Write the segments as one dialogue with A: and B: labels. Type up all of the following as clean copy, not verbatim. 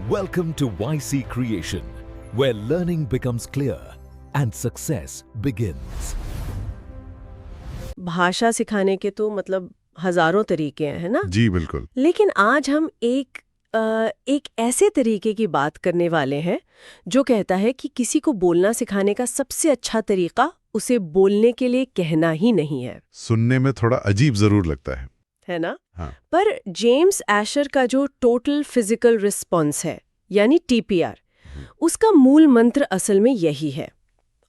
A: Welcome to YC Creation, where learning becomes clear and success begins.
B: भाषा सिखाने के तो मतलब हजारों तरीके हैं, है ना?
C: जी बिल्कुल।
B: लेकिन आज हम एक ऐसे तरीके की बात करने वाले हैं जो कहता है कि किसी को बोलना सिखाने का सबसे अच्छा तरीका उसे बोलने के लिए कहना ही नहीं है।
C: सुनने में थोड़ा अजीब जरूर लगता है
B: ना?
C: हाँ।
B: पर जेम्स एशर का जो टोटल फिजिकल रिस्पॉन्स है यानी टीपीआर, उसका मूल मंत्र असल में यही है।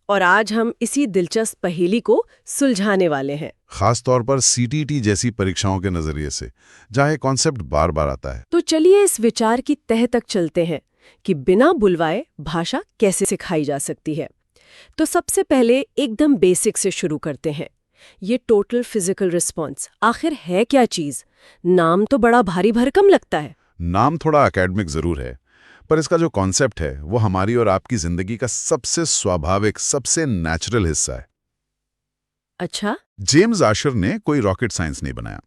B: और आज हम इसी दिलचस्प पहेली को सुलझाने वाले हैं,
C: खास तौर पर सीटीटी जैसी परीक्षाओं के नजरिए से, जहाँ ये कॉन्सेप्ट बार बार आता है।
B: तो चलिए इस विचार की तह तक चलते हैं कि बिना बुलवाए भाषा कैसे सिखाई जा सकती है। तो सबसे पहले एकदम बेसिक से शुरू करते हैं। ये टोटल फिजिकल रिस्पॉन्स आखिर है क्या चीज? नाम तो बड़ा भारी भरकम लगता है।
C: नाम थोड़ा एकेडमिक जरूर है, पर इसका जो कॉन्सेप्ट है वो हमारी और आपकी जिंदगी का सबसे स्वाभाविक, सबसे नेचुरल हिस्सा है।
B: अच्छा?
C: जेम्स आशर ने कोई रॉकेट साइंस नहीं बनाया।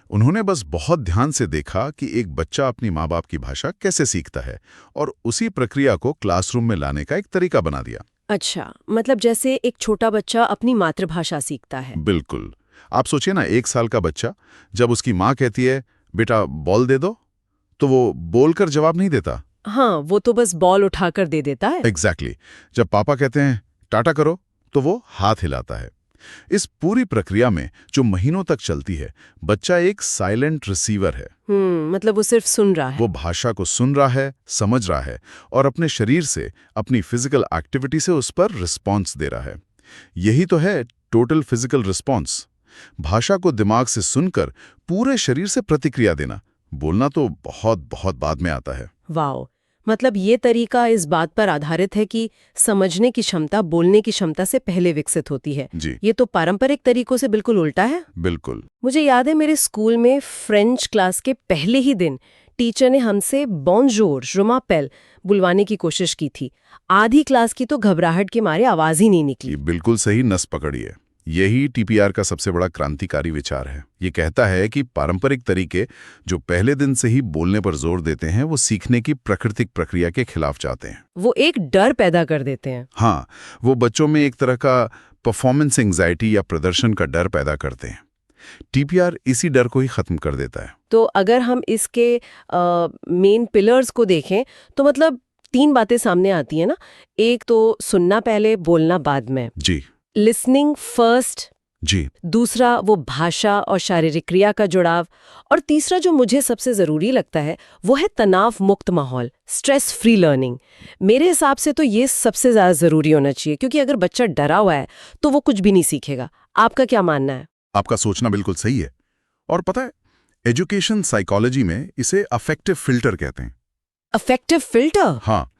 C: उन्होंने बस बहुत ध्यान से देखा कि एक बच्चा अपनी माँ बाप की भाषा कैसे सीखता है और उसी प्रक्रिया को क्लासरूम में लाने का एक तरीका बना दिया।
B: अच्छा, मतलब जैसे एक छोटा बच्चा अपनी मातृभाषा सीखता है।
C: बिल्कुल। आप सोचिए ना, 1 साल का बच्चा जब उसकी माँ कहती है बेटा बॉल दे दो, तो वो बोलकर जवाब नहीं देता।
B: हाँ, वो तो बस बॉल उठाकर दे देता है।
C: एग्जैक्टली। जब पापा कहते हैं टाटा करो, तो वो हाथ हिलाता है। इस पूरी प्रक्रिया में जो महीनों तक चलती है, बच्चा एक साइलेंट रिसीवर है।
B: मतलब वो सिर्फ सुन रहा है।
C: वो भाषा को सुन रहा है, समझ रहा है और अपने शरीर से, अपनी फिजिकल एक्टिविटी से उस पर रिस्पॉन्स दे रहा है। यही तो है टोटल फिजिकल रिस्पॉन्स। भाषा को दिमाग से सुनकर पूरे शरीर से प्रतिक्रिया देना। बोलना तो बहुत बहुत बाद में आता है।
B: वाओ, मतलब ये तरीका इस बात पर आधारित है कि समझने की क्षमता बोलने की क्षमता से पहले विकसित होती है।
C: जी।
B: ये तो पारंपरिक तरीकों से बिल्कुल उल्टा है।
C: बिल्कुल।
B: मुझे याद है मेरे स्कूल में फ्रेंच क्लास के पहले ही दिन टीचर ने हमसे बॉन्जोर, je m'appelle बुलवाने की कोशिश की थी। आधी क्लास की तो घबराहट के मारे आवाज ही नहीं निकली।
C: ये बिल्कुल सही नस पकड़ी है। यही टीपीआर का सबसे बड़ा क्रांतिकारी विचार है। ये कहता है कि पारंपरिक तरीके जो पहले दिन से ही बोलने पर जोर देते हैं, वो सीखने की प्राकृतिक प्रक्रिया के खिलाफ जाते हैं।
B: वो एक डर पैदा कर देते हैं।
C: हाँ, वो बच्चों में एक तरह का परफॉर्मेंस एंजाइटी या प्रदर्शन का डर पैदा करते हैं। टीपीआर इसी डर को ही खत्म कर देता है।
B: तो अगर हम इसके मेन पिलर्स को देखें तो मतलब 3 बातें सामने आती हैं ना। एक तो सुनना पहले, बोलना बाद में।
C: जी।
B: Listening first.
C: जी।
B: दूसरा वो भाषा और शारीरिक क्रिया का जुड़ाव। और तीसरा जो मुझे सबसे जरूरी लगता है वो है तनाव मुक्त माहौल, स्ट्रेस फ्री लर्निंग। मेरे हिसाब से तो ये सबसे ज्यादा जरूरी होना चाहिए, क्योंकि अगर बच्चा डरा हुआ है तो वो कुछ भी नहीं सीखेगा। आपका क्या मानना है?
C: आपका सोचना बिल्कुल सही है। और पता है, एजुकेशन साइकोलॉजी में इसे अफेक्टिव फिल्टर कहते हैं।
B: Affective filter?
C: हाँ,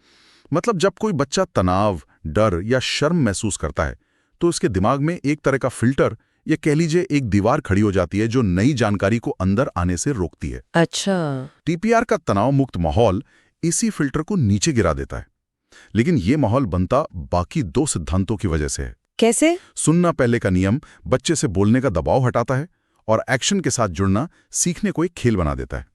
C: मतलब जब कोई बच्चा तनाव, डर या शर्म महसूस करता है तो उसके दिमाग में एक तरह का फिल्टर, या कह लीजिए एक दीवार खड़ी हो जाती है जो नई जानकारी को अंदर आने से रोकती है।
B: अच्छा।
C: टीपीआर का तनाव मुक्त माहौल इसी फिल्टर को नीचे गिरा देता है। लेकिन ये माहौल बनता बाकी 2 सिद्धांतों की वजह से है।
B: कैसे?
C: सुनना पहले का नियम बच्चे से बोलने का दबाव हटाता है और एक्शन के साथ जुड़ना सीखने को एक खेल बना देता है।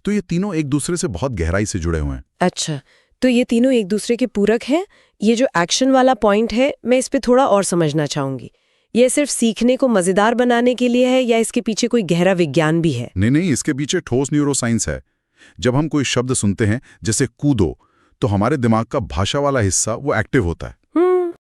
C: तो ये तीनों एक दूसरे से बहुत गहराई से जुड़े हुए हैं।
B: अच्छा, तो ये तीनों एक दूसरे के पूरक हैं। ये जो एक्शन वाला पॉइंट है, मैं इस पे थोड़ा और समझना चाहूंगी। ये सिर्फ सीखने को मजेदार बनाने के लिए है या इसके पीछे कोई गहरा विज्ञान भी है?
C: नहीं, इसके पीछे ठोस न्यूरोसाइंस है। जब हम कोई शब्द सुनते हैं जैसे कूदो, तो हमारे दिमाग का भाषा वाला हिस्सा वो एक्टिव होता है।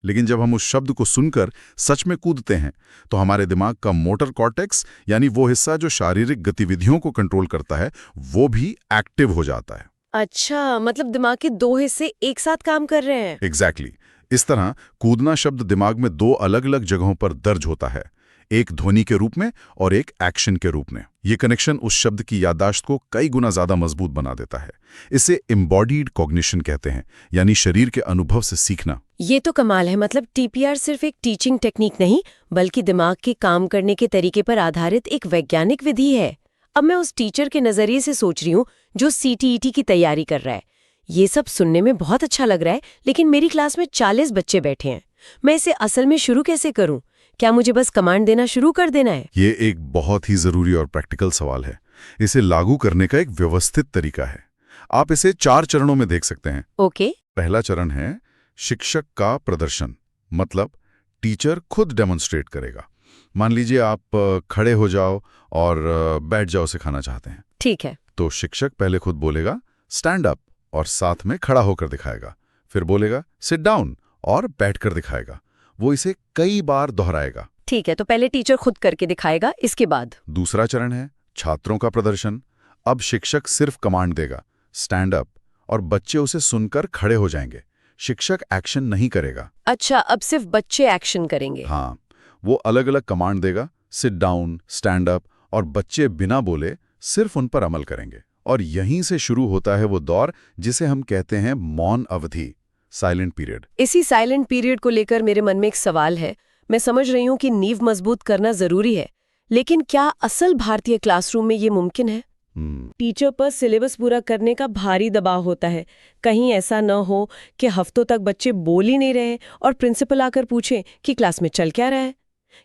C: लेकिन जब हम उस शब्द को सुनकर सच में कूदते हैं तो हमारे दिमाग का मोटर कॉर्टेक्स, यानी वो हिस्सा जो शारीरिक गतिविधियों को कंट्रोल करता है, वो भी एक्टिव हो जाता है।
B: अच्छा, मतलब दिमाग के 2 हिस्से एक साथ काम कर रहे हैं।
C: एग्जैक्टली। इस तरह कूदना शब्द दिमाग में 2 अलग अलग जगहों पर दर्ज होता है, एक ध्वनि के रूप में और एक एक्शन के रूप में। ये कनेक्शन उस शब्द की याददाश्त को कई गुना ज्यादा मजबूत बना देता है। इसे एम्बॉडीड कॉग्निशन कहते हैं, यानी शरीर के अनुभव से सीखना।
B: ये तो कमाल है। मतलब टीपीआर सिर्फ एक टीचिंग टेक्निक नहीं, बल्कि दिमाग के काम करने के तरीके पर आधारित एक वैज्ञानिक विधि है। अब मैं उस टीचर के नजरिए से सोच रही हूँ जो सीटीईटी की तैयारी कर रहा है। ये सब सुनने में बहुत अच्छा लग रहा है, लेकिन मेरी क्लास में 40 बच्चे बैठे हैं। मैं इसे असल में शुरू कैसे करूं? क्या मुझे बस कमांड देना शुरू कर देना है?
C: ये एक बहुत ही जरूरी और प्रैक्टिकल सवाल है। इसे लागू करने का एक व्यवस्थित तरीका है। आप इसे 4 चरणों में देख सकते हैं।
B: ओके।
C: पहला चरण है शिक्षक का प्रदर्शन, मतलब टीचर खुद डेमोन्स्ट्रेट करेगा। मान लीजिए आप खड़े हो जाओ और बैठ जाओ सिखाना चाहते हैं।
B: ठीक है।
C: तो शिक्षक पहले खुद बोलेगा स्टैंड अप और साथ में खड़ा होकर दिखाएगा, फिर बोलेगा सिट डाउन और बैठकर दिखाएगा। वो इसे कई बार दोहराएगा।
B: ठीक है, तो पहले टीचर खुद करके दिखाएगा, इसके बाद?
C: दूसरा चरण है छात्रों का प्रदर्शन। अब शिक्षक सिर्फ कमांड देगा स्टैंड अप और बच्चे उसे सुनकर खड़े हो जाएंगे। शिक्षक एक्शन नहीं करेगा।
B: अच्छा, अब सिर्फ बच्चे एक्शन करेंगे।
C: हाँ, वो अलग अलग कमांड देगा सिट डाउन, स्टैंड अप, और बच्चे बिना बोले सिर्फ उन पर अमल करेंगे। और यहीं से शुरू होता है वो दौर जिसे हम कहते हैं मौन अवधि, साइलेंट पीरियड।
B: इसी साइलेंट पीरियड को लेकर मेरे मन में एक सवाल है। मैं समझ रही हूँ कि नींव मजबूत करना जरूरी है, लेकिन क्या असल भारतीय क्लासरूम में ये मुमकिन है? टीचर पर सिलेबस पूरा करने का भारी दबाव होता है। कहीं ऐसा न हो कि हफ्तों तक बच्चे बोल ही नहीं रहे और प्रिंसिपल आकर पूछे कि क्लास में चल क्या रहा है।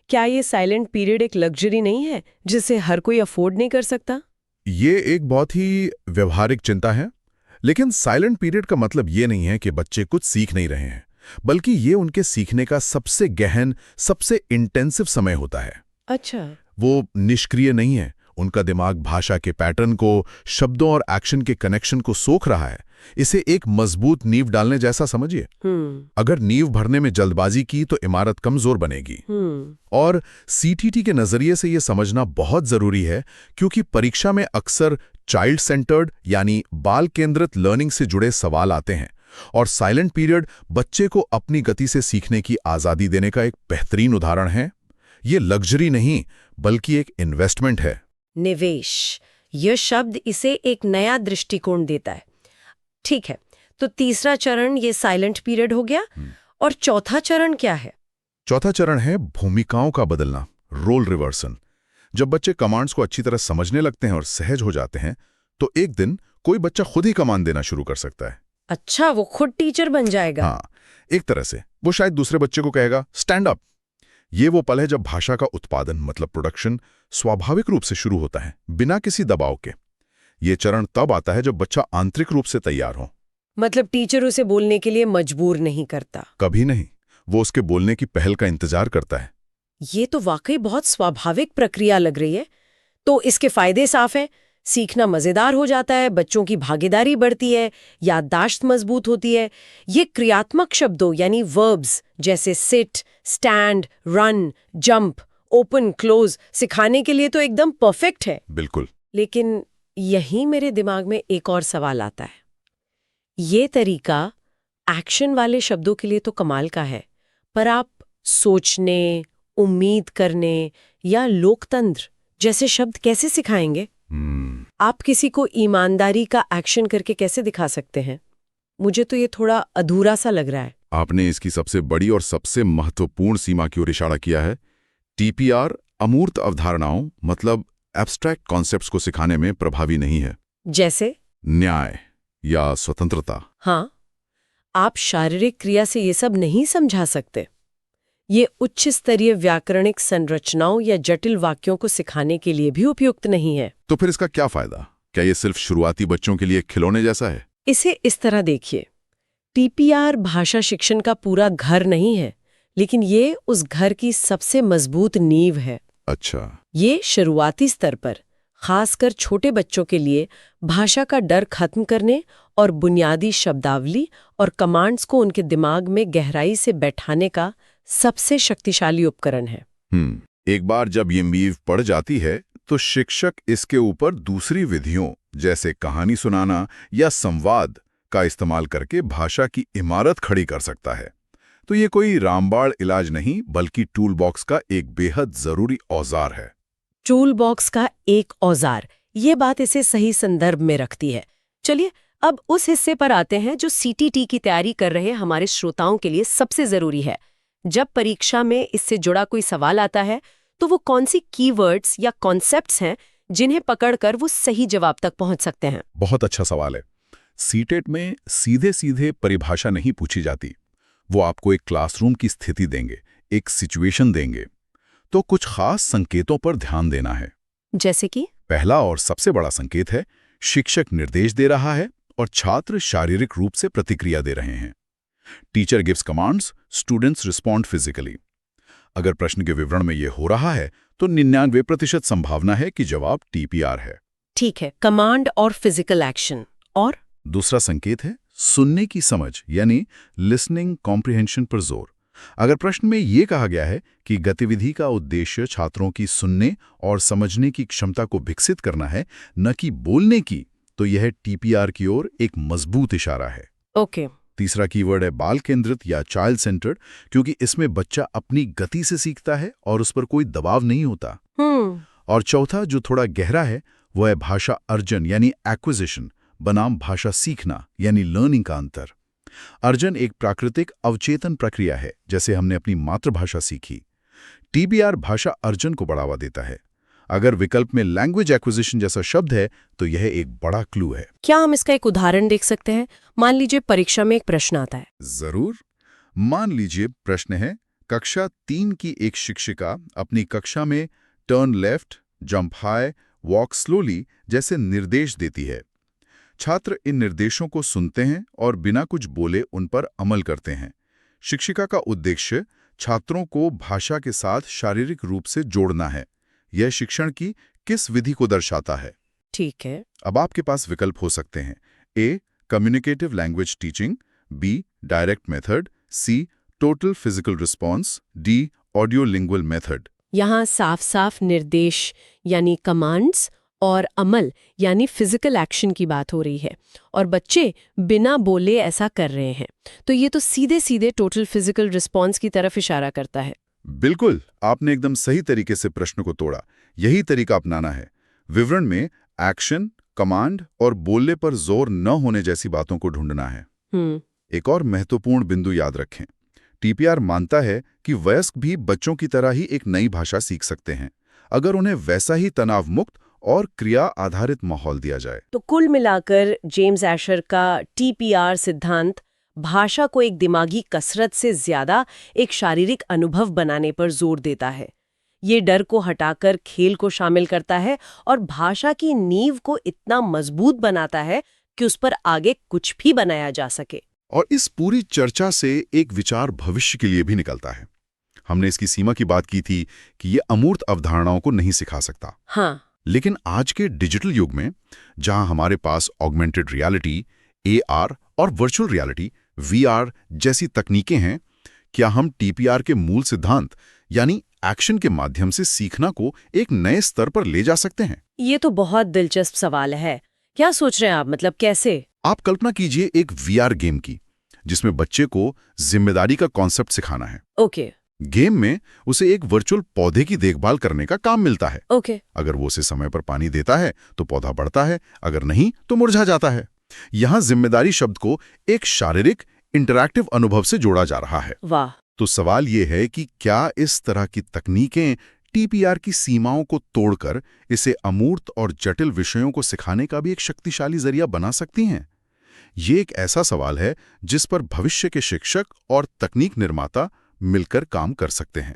B: क्या ये साइलेंट पीरियड एक लग्जरी नहीं है जिसे हर कोई अफोर्ड नहीं कर सकता?
C: ये एक बहुत ही व्यवहारिक चिंता है, लेकिन साइलेंट पीरियड का मतलब ये नहीं है कि बच्चे कुछ सीख नहीं रहे हैं, बल्कि ये उनके सीखने का सबसे गहन, सबसे इंटेंसिव समय होता है।
B: अच्छा।
C: वो निष्क्रिय नहीं है। उनका दिमाग भाषा के पैटर्न को, शब्दों और एक्शन के कनेक्शन को सोख रहा है। इसे एक मजबूत नींव डालने जैसा समझिए। अगर नींव भरने में जल्दबाजी की तो इमारत कमजोर बनेगी। और सीटीटी के नजरिए से यह समझना बहुत जरूरी है, क्योंकि परीक्षा में अक्सर चाइल्ड सेंटर्ड यानी बाल केंद्रित लर्निंग से जुड़े सवाल आते हैं, और साइलेंट पीरियड बच्चे को अपनी गति से सीखने की आजादी देने का एक बेहतरीन उदाहरण है। ये लग्जरी नहीं, बल्कि एक इन्वेस्टमेंट है।
B: निवेश, यह शब्द इसे एक नया दृष्टिकोण देता है। ठीक है, तो तीसरा चरण ये साइलेंट पीरियड हो गया, और चौथा चरण क्या है?
C: चौथा चरण है भूमिकाओं का बदलना, रोल रिवर्सन। जब बच्चे कमांड्स को अच्छी तरह समझने लगते हैं और सहज हो जाते हैं, तो एक दिन कोई बच्चा खुद ही कमांड देना शुरू कर सकता है।
B: अच्छा, वो खुद टीचर बन जाएगा?
C: हाँ, एक तरह से वो शायद दूसरे बच्चे को कहेगा स्टैंड अप। ये वो पल है जब भाषा का उत्पादन, मतलब प्रोडक्शन, स्वाभाविक रूप से शुरू होता है, बिना किसी दबाव के। ये चरण तब आता है जब बच्चा आंतरिक रूप से तैयार हो।
B: मतलब टीचर उसे बोलने के लिए मजबूर नहीं करता?
C: कभी नहीं, वो उसके बोलने की पहल का इंतजार करता है।
B: ये तो वाकई बहुत स्वाभाविक प्रक्रिया लग रही है। तो इसके फायदे साफ हैं। सीखना मजेदार हो जाता है, बच्चों की भागीदारी बढ़ती है, याददाश्त मजबूत होती है। ये क्रियात्मक शब्दों यानी वर्ब्स जैसे sit, stand, run, jump, open, close सिखाने के लिए तो एकदम परफेक्ट है।
C: बिल्कुल।
B: लेकिन यहीं मेरे दिमाग में एक और सवाल आता है। ये तरीका एक्शन वाले शब्दों के लिए तो कमाल का है, पर आप सोचने, उम्मीद करने या लोकतंत्र जैसे शब्द कैसे सिखाएंगे? आप किसी को ईमानदारी का एक्शन करके कैसे दिखा सकते हैं? मुझे तो ये थोड़ा अधूरा सा लग रहा है।
C: आपने इसकी सबसे बड़ी और सबसे महत्वपूर्ण सीमा की ओर इशारा किया है। टीपीआर अमूर्त अवधारणाओं, मतलब एब्स्ट्रैक्ट कॉन्सेप्ट्स को सिखाने में प्रभावी नहीं है।
B: जैसे
C: न्याय या स्वतंत्रता।
B: हाँ, आप शारीरिक क्रिया से ये सब नहीं समझा सकते। ये उच्च स्तरीय व्याकरणिक संरचनाओं या जटिल वाक्यों को सिखाने के लिए भी उपयुक्त नहीं है।
C: तो फिर इसका क्या फायदा? क्या ये सिर्फ शुरुआती बच्चों के लिए खिलौने जैसा है?
B: इसे इस तरह देखिए, टीपीआर भाषा शिक्षण का पूरा घर नहीं है, लेकिन ये उस घर की सबसे मजबूत नींव है।
C: अच्छा।
B: ये शुरुआती स्तर पर, खासकर छोटे बच्चों के लिए, भाषा का डर खत्म करने और बुनियादी शब्दावली और कमांड्स को उनके दिमाग में गहराई से बैठाने का सबसे शक्तिशाली उपकरण है।
C: एक बार जब ये नींव पड़ जाती है, तो शिक्षक इसके ऊपर दूसरी विधियों जैसे कहानी सुनाना या संवाद का इस्तेमाल करके भाषा की इमारत खड़ी कर सकता है। तो ये कोई रामबाण इलाज नहीं, बल्कि टूल बॉक्स का एक बेहद जरूरी औजार है।
B: टूल बॉक्स का एक औजार, ये बात इसे सही संदर्भ में रखती है। चलिए अब उस हिस्से पर आते हैं जो सीटीटी की तैयारी कर रहे हमारे श्रोताओं के लिए सबसे जरूरी है। जब परीक्षा में इससे जुड़ा कोई सवाल आता है, तो वो कौन सी कीवर्ड्स या कॉन्सेप्ट्स हैं जिन्हें पकड़कर वो सही जवाब तक पहुंच सकते हैं?
C: बहुत अच्छा सवाल है। सीटेट में सीधे सीधे परिभाषा नहीं पूछी जाती। वो आपको एक क्लासरूम की स्थिति देंगे, एक सिचुएशन देंगे। तो कुछ खास संकेतों पर ध्यान देना है।
B: जैसे कि?
C: पहला और सबसे बड़ा संकेत है, शिक्षक निर्देश दे रहा है और छात्र शारीरिक रूप से प्रतिक्रिया दे रहे हैं। Teacher gives commands, students respond physically. अगर प्रश्न के विवरण में ये हो रहा है तो 99% संभावना है कि जवाब टीपीआर है।
B: ठीक है, कमांड और फिजिकल एक्शन। और
C: दूसरा संकेत है सुनने की समझ, यानी लिसनिंग कॉम्प्रिहेंशन पर जोर। अगर प्रश्न में ये कहा गया है कि गतिविधि का उद्देश्य छात्रों की सुनने और समझने की क्षमता को विकसित करना है, न कि बोलने की, तो यह टीपीआर की ओर एक मजबूत इशारा है।
B: ओके।
C: तीसरा कीवर्ड है बाल केंद्रित या चाइल्ड सेंटर्ड, क्योंकि इसमें बच्चा अपनी गति से सीखता है और उस पर कोई दबाव नहीं होता। और चौथा, जो थोड़ा गहरा है, वो है भाषा अर्जन यानी एक्विजिशन बनाम भाषा सीखना यानी लर्निंग का अंतर। अर्जन एक प्राकृतिक अवचेतन प्रक्रिया है, जैसे हमने अपनी मातृभाषा सीखी। टीपीआर भाषा अर्जन को बढ़ावा देता है। अगर विकल्प में लैंग्वेज एक्विजिशन जैसा शब्द है तो यह एक बड़ा क्लू है।
B: क्या हम इसका एक उदाहरण देख सकते हैं? मान लीजिए परीक्षा में एक प्रश्न आता है।
C: जरूर। मान लीजिए प्रश्न है, कक्षा 3 की एक शिक्षिका अपनी कक्षा में turn left, jump high, walk slowly जैसे निर्देश देती है। छात्र इन निर्देशों को सुनते हैं और बिना कुछ बोले उन पर अमल करते हैं। शिक्षिका का उद्देश्य छात्रों को भाषा के साथ शारीरिक रूप से जोड़ना है। यह शिक्षण की किस विधि को दर्शाता है?
B: ठीक है।
C: अब आपके पास विकल्प हो सकते हैं। A, communicative language teaching, B, direct method, C, total physical response, D, audio lingual method.
B: यहाँ साफ साफ निर्देश यानी कमांड्स और अमल यानी फिजिकल एक्शन की बात हो रही है, और बच्चे बिना बोले ऐसा कर रहे हैं। तो ये तो सीधे सीधे टोटल फिजिकल रिस्पॉन्स की तरफ इशारा करता है।
C: बिल्कुल, आपने एकदम सही तरीके से प्रश्न को तोड़ा। यही तरीका अपनाना है। विवरण में एक्शन, कमांड और बोलने पर जोर न होने जैसी बातों को ढूंढना है। एक और महत्वपूर्ण बिंदु याद रखें। टीपीआर मानता है कि वयस्क भी बच्चों की तरह ही एक नई भाषा सीख सकते हैं, अगर उन्हें वैसा ही तनाव मुक्त और क्रिया आधारित माहौल दिया जाए।
B: तो कुल मिलाकर जेम्स एशर का टीपीआर सिद्धांत भाषा को एक दिमागी कसरत से ज्यादा एक शारीरिक अनुभव बनाने पर जोर देता है। ये डर को हटाकर खेल को शामिल करता है और भाषा की नींव को इतना मजबूत बनाता है कि उस पर आगे कुछ भी बनाया जा सके।
C: और इस पूरी चर्चा से एक विचार भविष्य के लिए भी निकलता है। हमने इसकी सीमा की बात की थी कि ये अमूर्त अवधारणाओं को नहीं सिखा सकता।
B: हाँ।
C: लेकिन आज के डिजिटल युग में, जहां हमारे पास ऑगमेंटेड रियलिटी, एआर और वर्चुअल रियलिटी, वीआर जैसी तकनीकें हैं, क्या हम टीपीआर के मूल सिद्धांत यानी एक्शन के माध्यम से सीखना को एक नए स्तर पर ले जा सकते हैं?
B: ये तो बहुत दिलचस्प सवाल है। क्या सोच रहे हैं आप, मतलब कैसे?
C: आप कल्पना कीजिए एक वीआर गेम की, जिसमें बच्चे को जिम्मेदारी का कॉन्सेप्ट सिखाना है।
B: ओके।
C: गेम में उसे एक वर्चुअल पौधे की देखभाल करने का काम मिलता है।
B: ओके।
C: अगर वो उसे समय पर पानी देता है तो पौधा बढ़ता है, अगर नहीं तो मुरझा जाता है। यहाँ जिम्मेदारी शब्द को एक शारीरिक इंटरैक्टिव अनुभव से जोड़ा जा रहा है।
B: वाह।
C: तो सवाल ये है कि क्या इस तरह की तकनीकें टीपीआर की सीमाओं को तोड़कर इसे अमूर्त और जटिल विषयों को सिखाने का भी एक शक्तिशाली जरिया बना सकती हैं? ये एक ऐसा सवाल है जिस पर भविष्य के शिक्षक और तकनीक निर्माता मिलकर काम कर सकते हैं।